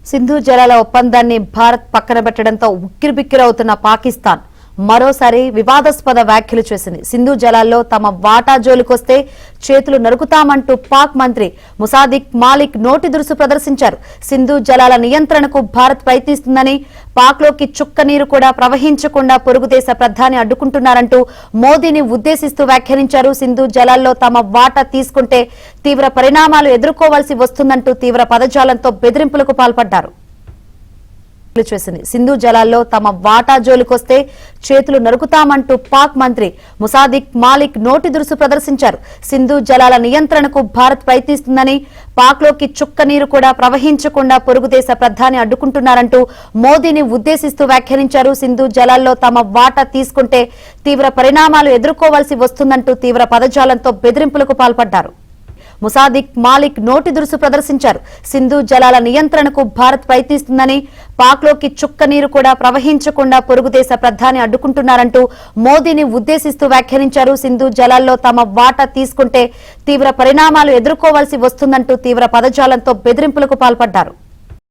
సింధు జలాల ఒప్పందాన్ని భారత్ పక్కన పెట్టడంతో ఉక్కిరిబిక్కిరవుతున్న పాకిస్తాన్ మరోసారి వివాదాస్పద వ్యాఖ్యలు చేసింది. సింధు జలాల్లో తమ వాటా జోలికొస్తే చేతులు నరుకుతామంటూ పాక్ మంత్రి ముసాదిక్ మాలిక్ నోటి దురుసు ప్రదర్శించారు. సింధు జలాల నియంత్రణకు భారత్ ప్రయత్నిస్తుందని, పాక్లోకి చుక్క నీరు కూడా ప్రవహించకుండా పొరుగు దేశ ప్రధాని అడ్డుకుంటున్నారంటూ మోదీని ఉద్దేశిస్తూ వ్యాఖ్యానించారు. సింధు జలాల్లో తమ వాటా తీసుకుంటే తీవ్ర పరిణామాలు ఎదుర్కోవాల్సి వస్తుందంటూ తీవ్ర పదజాలంతో బెదిరింపులకు పాల్పడ్డారు. సింధు జలాల్లో తమ వాటా జోలికొస్తే చేతులు నరుకుతామంటూ పాక్ మంత్రి ముసాదిక్ మాలిక్ నోటి దురుసు ప్రదర్శించారు. సింధు జలాల నియంత్రణకు భారత్ ప్రయత్నిస్తుందని, పాక్లోకి చుక్క నీరు కూడా ప్రవహించకుండా పొరుగు దేశ ప్రధాని అడ్డుకుంటున్నారంటూ మోదీని ఉద్దేశిస్తూ వ్యాఖ్యానించారు. సింధు జలాల్లో తమ వాటా తీసుకుంటే తీవ్ర పరిణామాలు ఎదుర్కోవాల్సి వస్తుందంటూ తీవ్ర పదజాలంతో బెదిరింపులకు పాల్పడ్డారు. ముసాదిక్ మాలిక్ నోటి దురుసు ప్రదర్శించారు. సింధు జలాల నియంత్రణకు భారత్ ప్రయత్నిస్తుందని, పాక్లోకి చుక్క నీరు కూడా ప్రవహించకుండా పొరుగు దేశ ప్రధాని అడ్డుకుంటున్నారంటూ మోదీని ఉద్దేశిస్తూ వ్యాఖ్యానించారు. సింధు జలాల్లో తమ వాటా తీసుకుంటే తీవ్ర పరిణామాలు ఎదుర్కోవాల్సి వస్తుందంటూ తీవ్ర పదజాలంతో బెదిరింపులకు పాల్పడ్డారు.